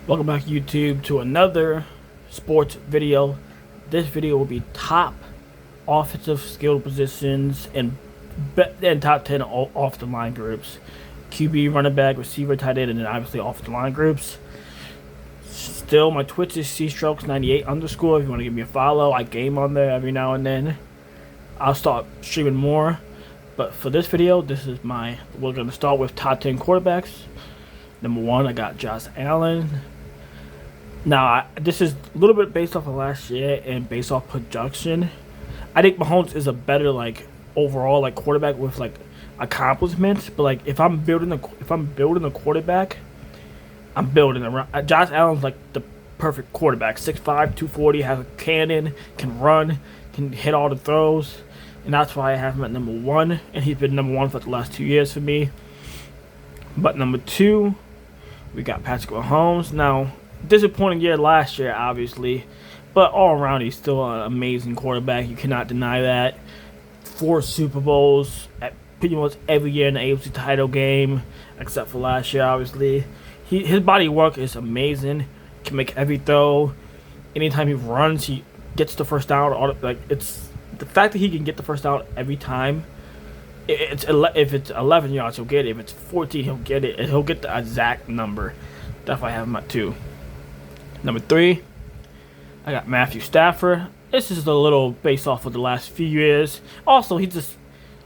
Welcome back YouTube to another sports video. This video will be top offensive skill positions and top 10 off the line groups. QB, running back, receiver, tight end, and then obviously off the line groups. Still, my Twitch is cstrokes98 underscore. If you want to give me a follow, I game on there every now and then. I'll start streaming more. But for this video, we're going to start with top 10 quarterbacks. Number 1, I got Josh Allen. Now, this is a little bit based off of last year and based off production. I think Mahomes is a better overall quarterback with accomplishments. But if I'm building a quarterback, I'm building around Josh Allen's the perfect quarterback. 6'5", 240, has a cannon, can run, can hit all the throws, and that's why I have him at number 1. And he's been number 1 for the last 2 years for me. But number 2, we got Patrick Mahomes. Now, disappointing year last year, obviously, but all around he's still an amazing quarterback. You cannot deny that. 4 Super Bowls at pretty much every year in the AFC title game, except for last year, obviously. His body work is amazing. Can make every throw. Anytime he runs, he gets the first down. It's the fact that he can get the first down every time. If it's 11 yards, he'll get it. If it's 14, he'll get it. And he'll get the exact number. That's why I have him at 2. Number 3, I got Matthew Stafford. This is a little based off of the last few years. Also, he's just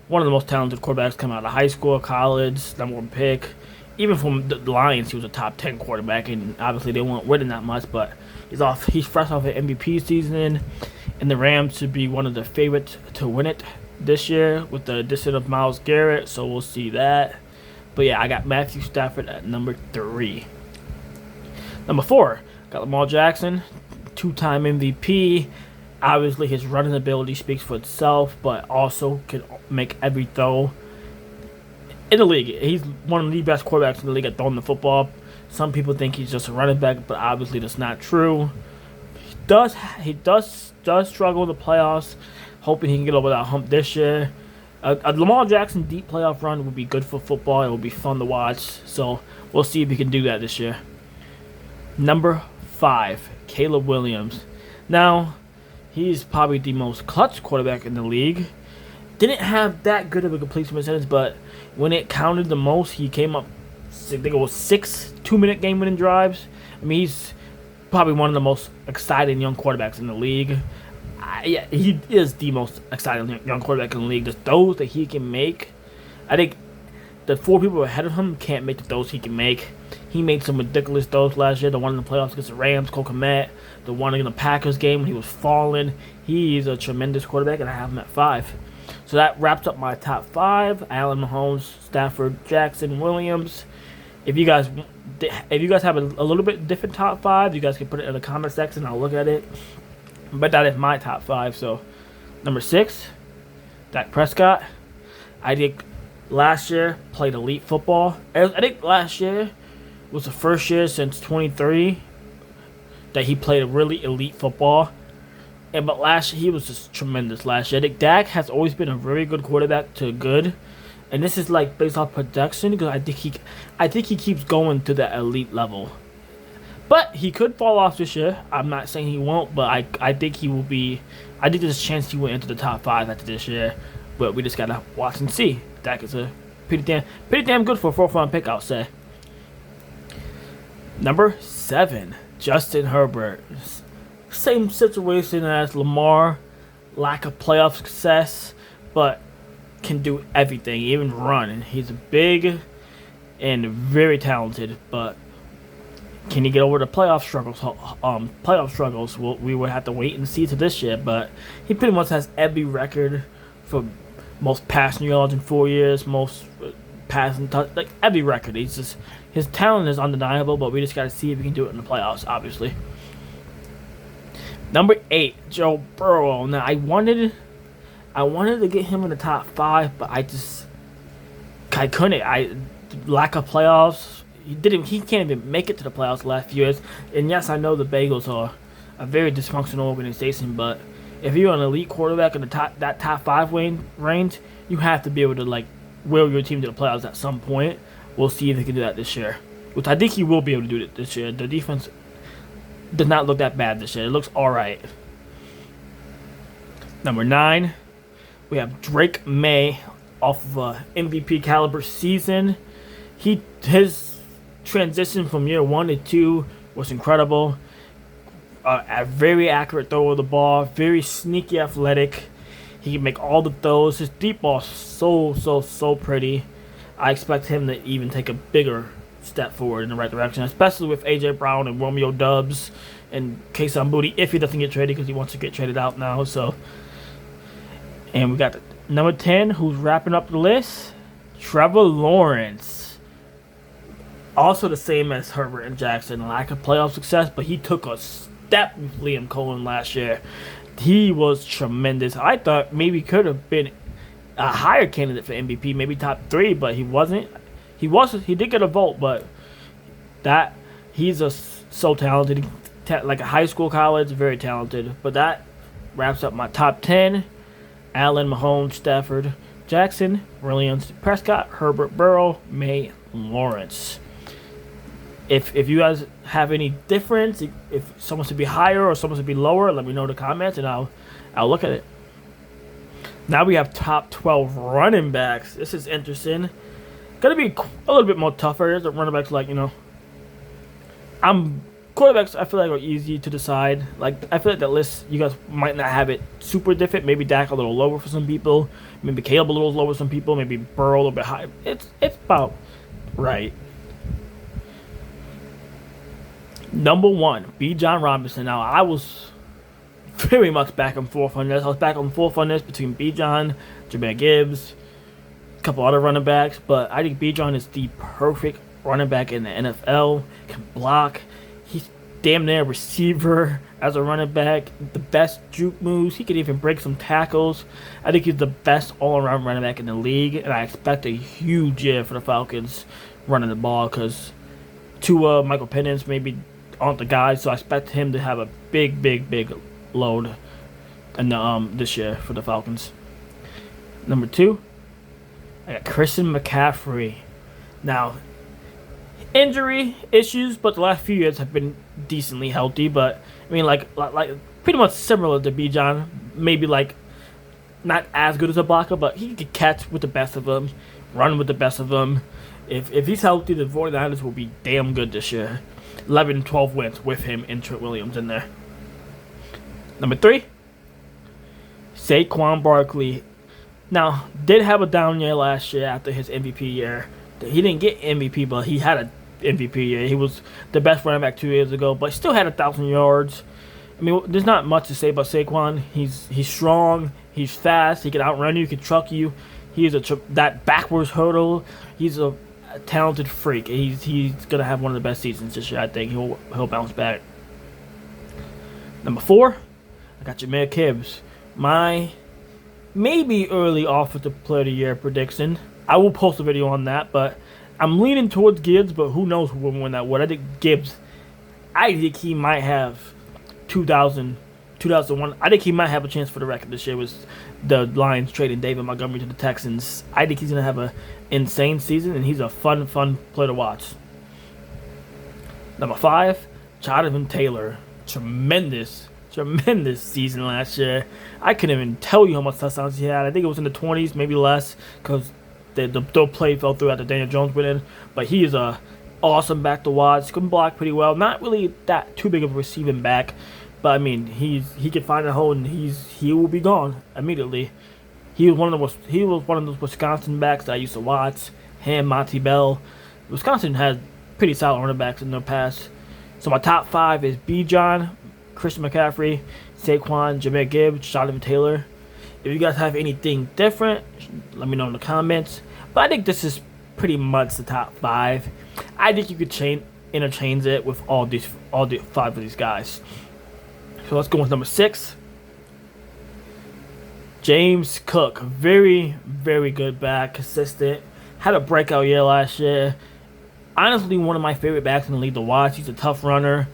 one of the most talented quarterbacks coming out of high school, college, number 1 pick. Even from the Lions, he was a top 10 quarterback, and obviously they weren't winning that much. But he's fresh off an MVP season, and the Rams should be one of the favorites to win it this year with the addition of Myles Garrett. So we'll see that. But yeah, I got Matthew Stafford at number 3. Number 4. Got Lamar Jackson, 2-time MVP. Obviously, his running ability speaks for itself, but also can make every throw in the league. He's one of the best quarterbacks in the league at throwing the football. Some people think he's just a running back, but obviously that's not true. He does struggle in the playoffs. Hoping he can get over that hump this year. A Lamar Jackson deep playoff run would be good for football. It would be fun to watch. So we'll see if he can do that this year. Number 5, Caleb Williams. Now, he's probably the most clutch quarterback in the league. Didn't have that good of a completion percentage, but when it counted the most, he came up, I think it was 6 2-minute game-winning drives. I mean, he's probably one of the most exciting young quarterbacks in the league. Yeah, he is the most exciting young quarterback in the league. The throws that he can make, I think the 4 people ahead of him can't make the throws he can make. He made some ridiculous throws last year. The one in the playoffs against the Rams, Cole Kmet. The one in the Packers game when he was falling. He's a tremendous quarterback, and I have him at 5. So that wraps up my top 5. Allen, Mahomes, Stafford, Jackson, Williams. If you guys have a little bit different top 5, you guys can put it in the comment section. I'll look at it. But that is my top 5. So number 6, Dak Prescott. I think last year played elite football. I think last year was the first year since 23 that he played a really elite football. But last year he was just tremendous last year. I think Dak has always been a very good quarterback to good. And this is based off production, because I think he keeps going to the elite level. But he could fall off this year. I'm not saying he won't, but I think he will be. I think there's a chance he will enter the top 5 after this year. But we just gotta watch and see. Dak is a pretty damn good for a 4th-round pick, I'll say. Number 7, Justin Herbert. Same situation as Lamar. Lack of playoff success, but can do everything, even run. And he's big and very talented, but can he get over the playoff struggles? We will have to wait and see to this year, but he pretty much has every record for most passing yards in 4 years, most passing touch, every record. His talent is undeniable, but we just got to see if he can do it in the playoffs, obviously. Number 8, Joe Burrow. Now I wanted to get him in the top 5, but I couldn't. Lack of playoffs. He can't even make it to the playoffs the last few years. And yes, I know the Bengals are a very dysfunctional organization, but if you're an elite quarterback in that top 5 range, you have to be able to will your team to the playoffs at some point. We'll see if they can do that this year. which I think he will be able to do it this year. The defense does not look that bad this year. It looks all right. Number 9, we have Drake May off of a MVP caliber season. His transition from year 1 to 2 was incredible. A very accurate throw of the ball, very sneaky athletic. He can make all the throws. His deep ball is so pretty. I expect him to even take a bigger step forward in the right direction, especially with AJ Brown and Romeo Dubs and Kayson Boutte if he doesn't get traded, because he wants to get traded out now. So, and we got number 10, who's wrapping up the list, Trevor Lawrence. Also the same as Herbert and Jackson, lack of playoff success, but he took a step with Liam Cohen last year. He was tremendous. I thought maybe could have been a higher candidate for MVP, maybe top 3, but he wasn't. He did get a vote, but he's so talented. Like a high school, college, very talented. But that wraps up my top 10. Allen, Mahomes, Stafford, Jackson, Williams, Prescott, Herbert, Burrow, May, Lawrence. If you guys have any difference, if someone should be higher or someone should be lower, let me know in the comments and I'll look at it. Now we have top 12 running backs. This is interesting. Gonna be a little bit more tougher. There's running backs quarterbacks I feel like are easy to decide. Like I feel like that list you guys might not have it super different. Maybe Dak a little lower for some people. Maybe Caleb a little lower for some people. Maybe Burrow a little bit higher. It's about right. Number 1, Bijan Robinson. Now, I was very much back and forth on this. I was back and forth on this between Bijan, Jahmyr Gibbs, a couple other running backs, but I think Bijan is the perfect running back in the NFL. Can block. He's damn near a receiver as a running back. The best juke moves. He could even break some tackles. I think he's the best all-around running back in the league, and I expect a huge year for the Falcons running the ball because Tua, Michael Penix, maybe aren't the guys, so I expect him to have a big load in this year for the Falcons. Number 2, I got Christian McCaffrey. Now, injury issues, but the last few years have been decently healthy. But I mean, like pretty much similar to Bijan, maybe like not as good as a blocker, but he could catch with the best of them, run with the best of them. If he's healthy, the 49ers will be damn good this year. 11-12 wins with him and Trent Williams in there. Number 3, Saquon Barkley. Now, did have a down year last year after his MVP year. He didn't get MVP, but he had an MVP year. He was the best running back 2 years ago, but still had 1,000 yards. I mean, there's not much to say about Saquon. He's strong. He's fast. He can outrun you. He can truck you. He is that backwards hurdle. He's a talented freak. He's gonna have one of the best seasons this year. I think he'll bounce back. Number 4, I got Jahmyr Gibbs. My maybe early offensive player of the year prediction. I will post a video on that, but I'm leaning towards Gibbs, but who knows who will win that award. I think Gibbs, I think he might have 2001. I think he might have a chance for the record this year with the Lions trading David Montgomery to the Texans. I think he's going to have an insane season, and he's a fun player to watch. Number 5, Jonathan Taylor. Tremendous season last year. I couldn't even tell you how much touchdowns he had. I think it was in the 20s, maybe less, because the play fell through after Daniel Jones went in. But he is a awesome back to watch. Can block pretty well. Not really that too big of a receiving back, but I mean he can find a hole and he will be gone immediately. He was one of those Wisconsin backs that I used to watch. Him, Monty Bell. Wisconsin has pretty solid running backs in their past. So my top 5 is Bijan, Christian McCaffrey, Saquon, Jahmyr Gibbs, Jonathan Taylor. If you guys have anything different, let me know in the comments. But I think this is pretty much the top 5. I think you could interchange it with all the 5 of these guys. So let's go with number 6. James Cook, very good back, consistent. Had a breakout year last year. Honestly, one of my favorite backs in the league to watch. He's a tough runner,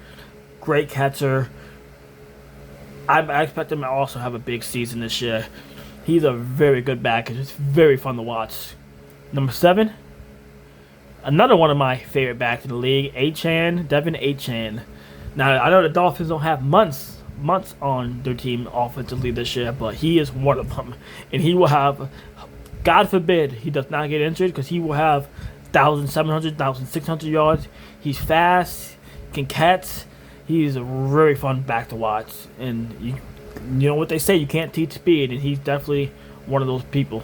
great catcher. I expect him to also have a big season this year. He's a very good back. It's very fun to watch. Number 7, Another one of my favorite backs in the league, Achan, Devin Achan. Now I know the Dolphins don't have months on their team offensively this year, but he is one of them, and he will have, God forbid, he does not get injured, because he will have 1,700, 1,600 yards. He's fast, can catch. He's a very fun back to watch, and you know what they say, you can't teach speed, and he's definitely one of those people.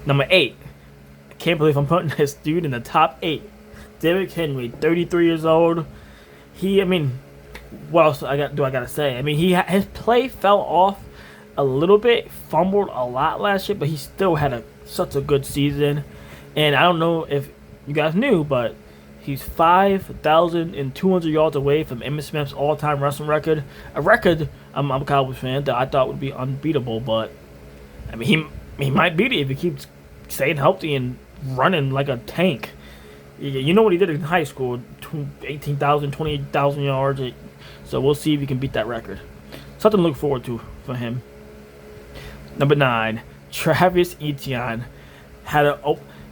Number 8. I can't believe I'm putting this dude in the top 8. Derrick Henry, 33 years old. What else do I gotta say? His play fell off a little bit, fumbled a lot last year, but he still had such a good season. And I don't know if you guys knew, but he's 5,200 yards away from Emmitt Smith's all-time rushing record. A record I'm a Cowboys fan that I thought would be unbeatable, but he might beat it if he keeps staying healthy and running like a tank. You know what he did in high school, 18,000, 28,000 yards. So we'll see if he can beat that record. Something to look forward to for him. Number 9, Travis Etienne.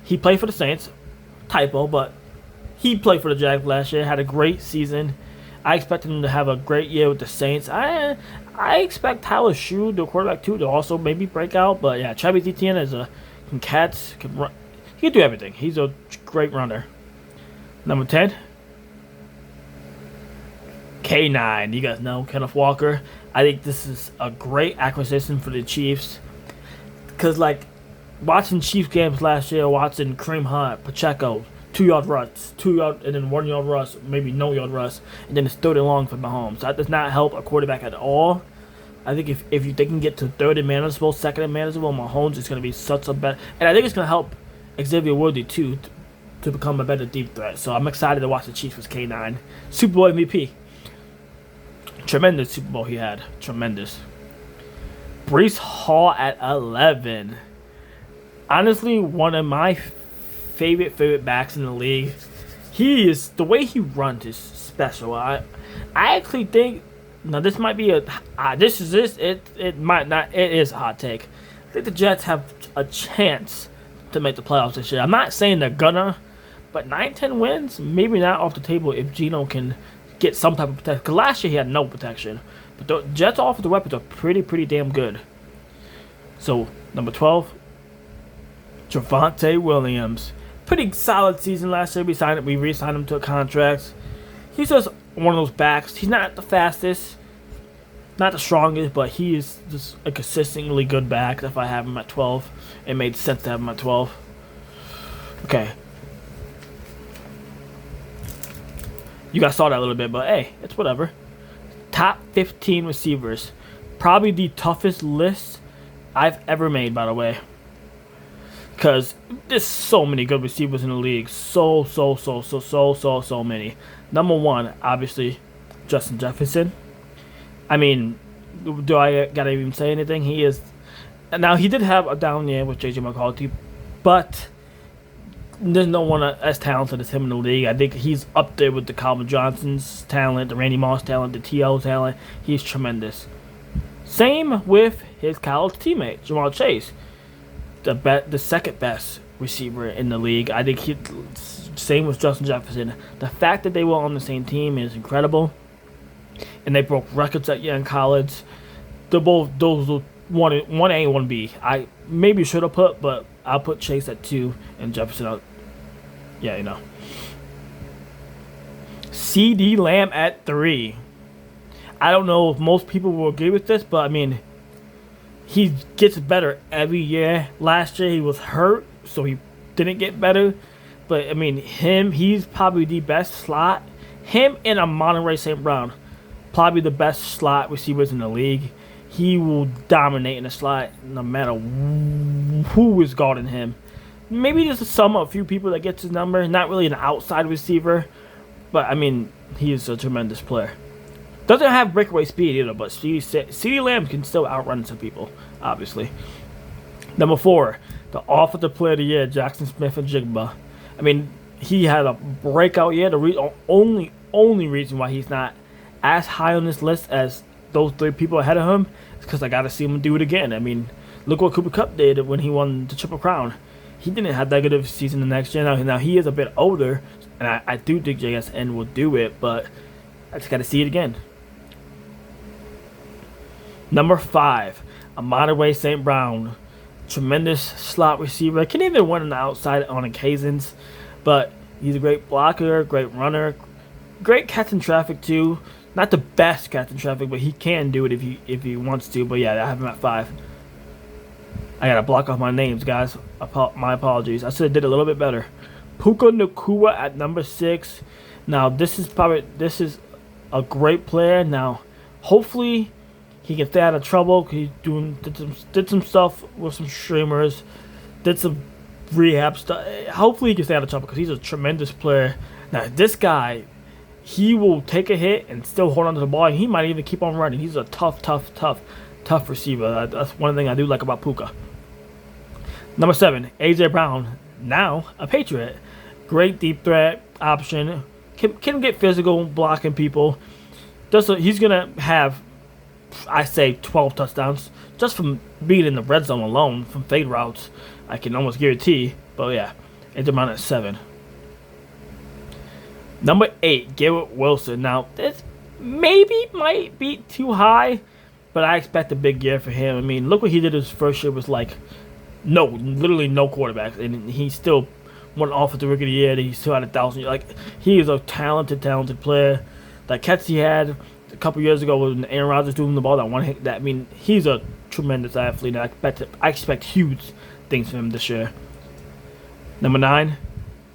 He played for the Saints. Typo, but he played for the Jags last year. Had a great season. I expected him to have a great year with the Saints. I expect Tyler Shoe, the quarterback, too, to also maybe break out. But yeah, Travis Etienne can catch, can run. He can do everything. He's a great runner. Number 10, K9. You guys know Kenneth Walker. I think this is a great acquisition for the Chiefs. Because, watching Chiefs games last year, watching Kareem Hunt, Pacheco, 2-yard rush, 2-yard, and then 1-yard rush, maybe no yard rush, and then it's third and long for Mahomes. That does not help a quarterback at all. I think if they can get to third and manageable, second and manageable, Mahomes is going to be such a better. And I think it's going to help Xavier Worthy, too, to become a better deep threat. So I'm excited to watch the Chiefs with K9. Super Bowl MVP. Tremendous Super Bowl he had. Tremendous. Breece Hall at 11. Honestly, one of my favorite backs in the league. The way he runs is special. I actually think, now this might be it might not, it is a hot take. I think the Jets have a chance to make the playoffs this year. I'm not saying they're gonna, but 9-10 wins, maybe not off the table if Geno can get some type of protection. Because last year he had no protection. But the Jets' offensive weapons are pretty damn good. So, number 12, Javonte Williams. Pretty solid season last year. We re-signed him to a contract. He's just one of those backs. He's not the fastest, not the strongest, but he is just a consistently good back. If I have him at 12, it made sense to have him at 12. Okay. You guys saw that a little bit, but hey, it's whatever. Top 15 receivers. Probably the toughest list I've ever made, by the way. Because there's so many good receivers in the league. So many. Number 1, obviously, Justin Jefferson. Do I gotta even say anything? He is. Now, he did have a down year with J.J. McCarthy, but there's no one as talented as him in the league. I think he's up there with the Calvin Johnson's talent, the Randy Moss talent, the T.O. talent. He's tremendous. Same with his college teammate, Ja'Marr Chase. The second best receiver in the league. I think same with Justin Jefferson. The fact that they were on the same team is incredible. And they broke records that year in college. They're both those 1A and 1B. I maybe should have put, but I'll put Chase at 2 and Jefferson out. Yeah, you know. CeeDee Lamb at 3. I don't know if most people will agree with this, but he gets better every year. Last year he was hurt, so he didn't get better. But he's probably the best slot. Him and Amon-Ra St. Brown, probably the best slot receivers in the league. He will dominate in the slot no matter who is guarding him. Maybe there's a few people that gets his number. Not really an outside receiver, but he is a tremendous player. Doesn't have breakaway speed either, but CeeDee Lamb can still outrun some people, obviously. Number 4, the offensive player of the year, Jackson Smith-Njigba. He had a breakout year. The only reason why he's not as high on this list as those 3 people ahead of him is because I got to see him do it again. Look what Cooper Kupp did when he won the Triple Crown. he didn't have that good of a season the next year. Now he is a bit older, and I do think JSN will do it, but I just got to see it again. Number 5, Amon-Ra St. Brown. Tremendous slot receiver. Can even run on the outside on occasions, but he's a great blocker, great runner, great catch in traffic too. Not the best catch in traffic, but he can do it if he wants to. But yeah, I have him at 5. I gotta block off my names, guys. My apologies. I should have did a little bit better. Puka Nacua at number 6. Now this is a great player. Now, hopefully he can stay out of trouble. He's did some stuff with some streamers, did some rehab stuff. Hopefully he can stay out of trouble because he's a tremendous player. Now this guy, he will take a hit and still hold on to the ball. And he might even keep on running. He's a tough receiver. That's one thing I do like about Puka. Number 7, AJ Brown. Now a Patriot. Great deep threat option. Can get physical blocking people. He's gonna have, I say, 12 touchdowns just from being in the red zone alone from fade routes. I can almost guarantee. But yeah, AJ Brown at 7. Number 8, Garrett Wilson. Now this maybe might be too high, but I expect a big year for him. I mean, look what he did his first year was like literally no quarterbacks, and he still won offensive rookie of the year. He still had 1,000. Like, he is a talented player. That catch he had a couple years ago when Aaron Rodgers threw him the ball, that one hit. I mean, he's a tremendous athlete, and I expect huge things from him this year. Number 9,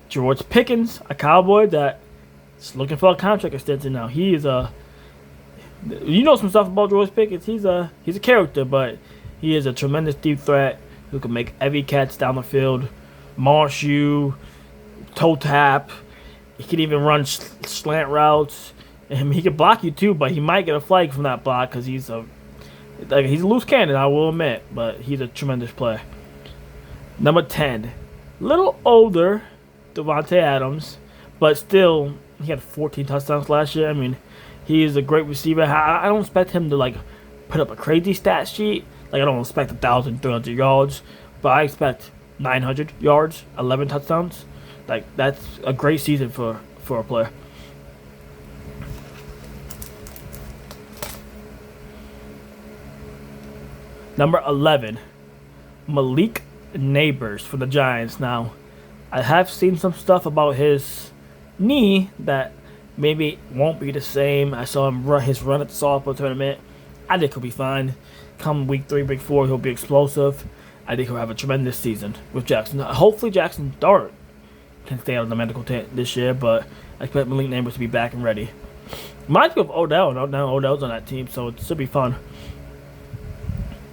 George Pickens, a Cowboy that's looking for a contract extension now. He is you know some stuff about George Pickens. He's a character, but he is a tremendous deep threat who can make every catch down the field, marsh you, toe tap. He can even run slant routes. And he can block you too, but he might get a flag from that block because he's a loose cannon, I will admit, but he's a tremendous player. Number 10, little older, Davante Adams, but still he had 14 touchdowns last year. I mean, he is a great receiver. I don't expect him to put up a crazy stat sheet. I don't expect 1,300 yards, but I expect 900 yards, 11 touchdowns. That's a great season for a player. Number 11, Malik Neighbors for the Giants. Now, I have seen some stuff about his knee that maybe won't be the same. I saw him run at the softball tournament. I think he'll be fine. Come week 3, week 4, he'll be explosive. I think he'll have a tremendous season with Jackson. Hopefully Jackson Dart can stay out of the medical tent this year, but I expect Malik Neighbors to be back and ready. Reminds me of Odell. Now Odell's on that team, so it should be fun.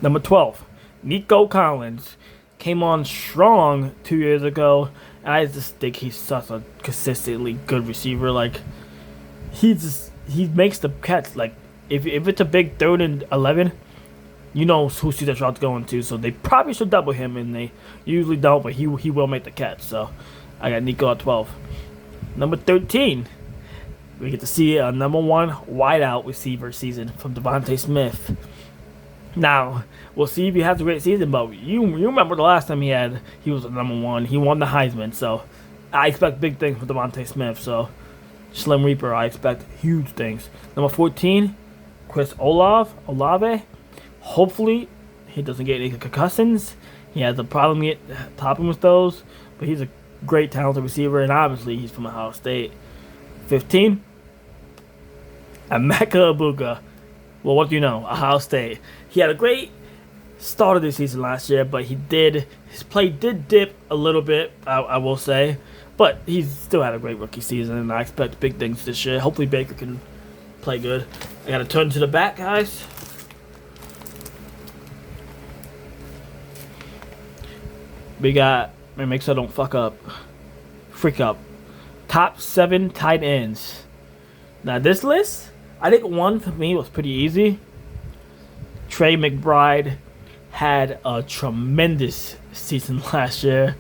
Number 12, Nico Collins. Came on strong 2 years ago. And I just think he's such a consistently good receiver. He makes the catch. If it's a big 3rd and 11, you know who CJ Stroud's going to. So they probably should double him, and they usually don't, but he will make the catch. So I got Nico at 12. Number 13, we get to see a number 1 wideout receiver season from Devontae Smith. Now, we'll see if he has a great season, but you remember the last time he was a number 1. He won the Heisman, so I expect big things from Devontae Smith. So, Slim Reaper, I expect huge things. Number 14, Chris Olave. Hopefully, he doesn't get any concussions. He has a problem with those, but he's a great talented receiver, and obviously he's from Ohio State. 15, Emeka Egbuka. Well, what do you know? Ohio State. He had a great start of the season last year, but his play did dip a little bit, I will say. But he's still had a great rookie season, and I expect big things this year. Hopefully Baker can play good. I got to turn to the back, guys. We got, make sure I don't freak up. Top 7 tight ends. Now this list, I think one for me was pretty easy. Trey McBride had a tremendous season last year.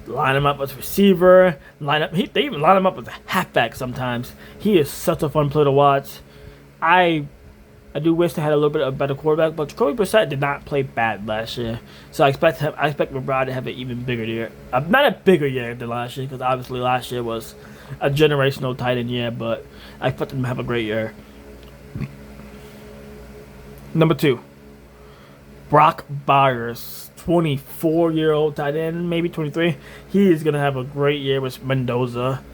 Line him up as receiver. They even line him up as a halfback sometimes. He is such a fun player to watch. I I do wish they had a little bit of a better quarterback, but Jacoby Brissett did not play bad last year. So I expect McBride to have an even bigger year. Not a bigger year than last year, because obviously last year was a generational tight end year, but I expect him to have a great year. Number 2, Brock Bowers, 24-year-old tight end, maybe 23. He is going to have a great year with Mendoza.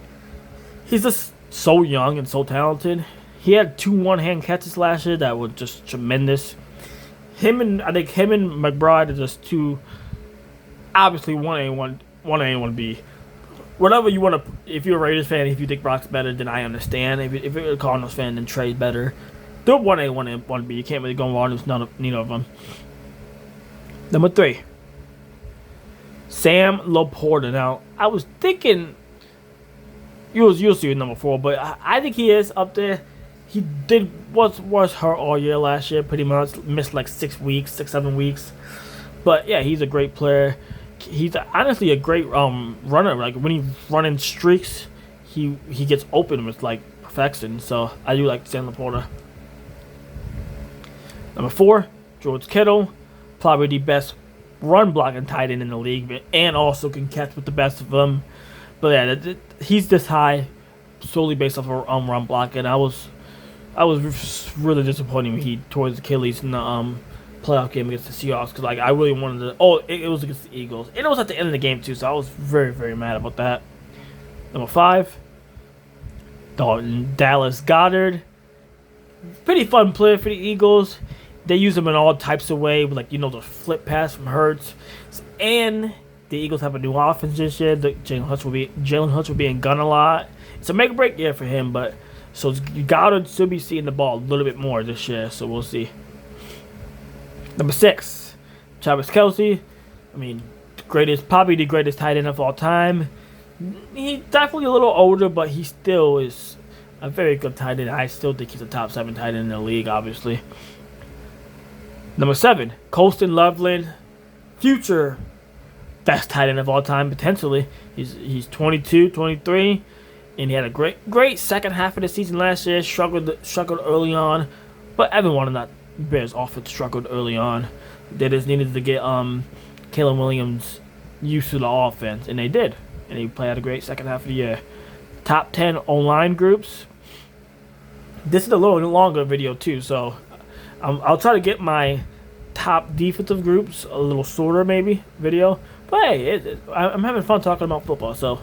He's just so young and so talented. He had 2 one-hand catches last year that were just tremendous. I think him and McBride are just two, obviously 1A, 1B. Whatever you want to, if you're a Raiders fan, if you think Brock's better, then I understand. If you're a Cardinals fan, then Trey's better. They're 1A, 1B. You can't really go wrong with neither of them. Number 3, Sam Laporta. Now, I was thinking, you'll see with number 4, but I think he is up there. He was hurt all year last year, pretty much missed like 6 weeks, 7 weeks. But yeah, he's a great player. He's honestly a great runner. Like when he's running streaks, he gets open with like perfection. So I do like Sam Laporta. Number 4, George Kittle, probably the best run blocking tight end in the league, and also can catch with the best of them. But yeah, he's this high solely based off of run blocking. I was really disappointed when he tore his Achilles in the playoff game against the Seahawks, because like I really wanted to. Oh, it was against the Eagles, and it was at the end of the game too. So I was very, very mad about that. Number 5, Dallas Goedert, pretty fun player for the Eagles. They use him in all types of ways, like the flip pass from Hurts, and the Eagles have a new offense this year. Jalen Hurts will be in gun a lot. It's a make or break year for him, but so Goddard should be seeing the ball a little bit more this year. So we'll see. Number 6, Travis Kelce. I mean, probably the greatest tight end of all time. He's definitely a little older, but he still is a very good tight end. I still think he's a top 7 tight end in the league, obviously. Number 7, Colston Loveland, future best tight end of all time, potentially. He's 22, 23, and he had a great second half of the season last year. Struggled early on, but everyone in that Bears offense struggled early on. They just needed to get Caleb Williams used to the offense, and they did. And he played a great second half of the year. Top 10 online groups. This is a little longer video too, so I'll try to get my top defensive groups a little shorter, maybe, video. But hey, I'm having fun talking about football. So,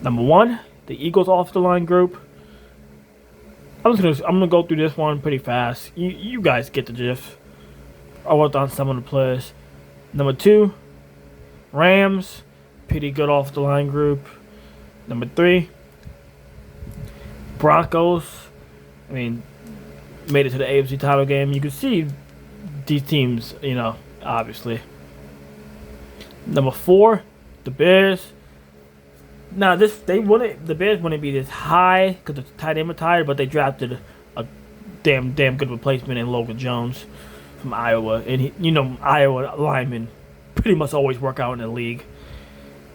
number 1, the Eagles off the line group. I'm gonna go through this one pretty fast. You guys get the gist. I worked on some of the players. Number 2, Rams, pretty good off the line group. Number 3, Broncos. I mean, made it to the AFC title game. You can see these teams, obviously. Number 4, the Bears. Now the Bears wouldn't be this high because the tight end retired, but they drafted a damn good replacement in Logan Jones from Iowa, and Iowa linemen pretty much always work out in the league.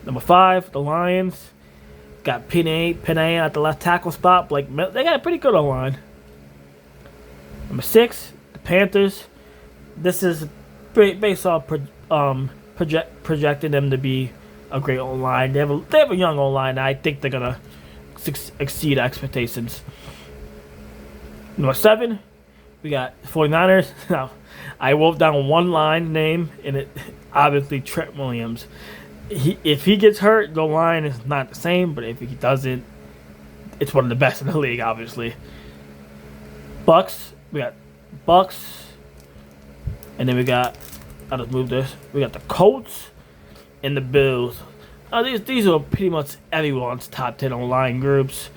Number 5, the Lions got Penny at the left tackle spot. They got a pretty good line. Number 6, the Panthers. This is based off projecting them to be a great O-line. They have a young O-line, and I think they're gonna exceed expectations. Number 7, we got 49ers. Now, I wrote down one line name, and it obviously Trent Williams. If he gets hurt, the line is not the same, but if he doesn't, it's one of the best in the league, obviously. Bucks. We got Bucks, and then I'll just move this. We got the Colts and the Bills. These are pretty much everyone's top 10 online groups,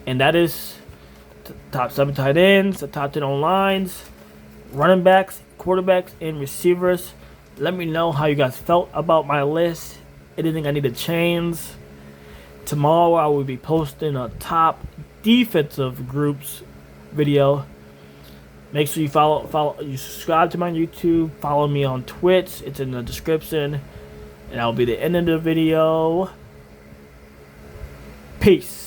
and that is the top 7 tight ends, the top 10 lines, running backs, quarterbacks, and receivers. Let me know how you guys felt about my list. Anything I need to change. Tomorrow I will be posting a top defensive groups video. Make sure you subscribe to my YouTube, follow me on Twitch, it's in the description, and that'll be the end of the video. Peace.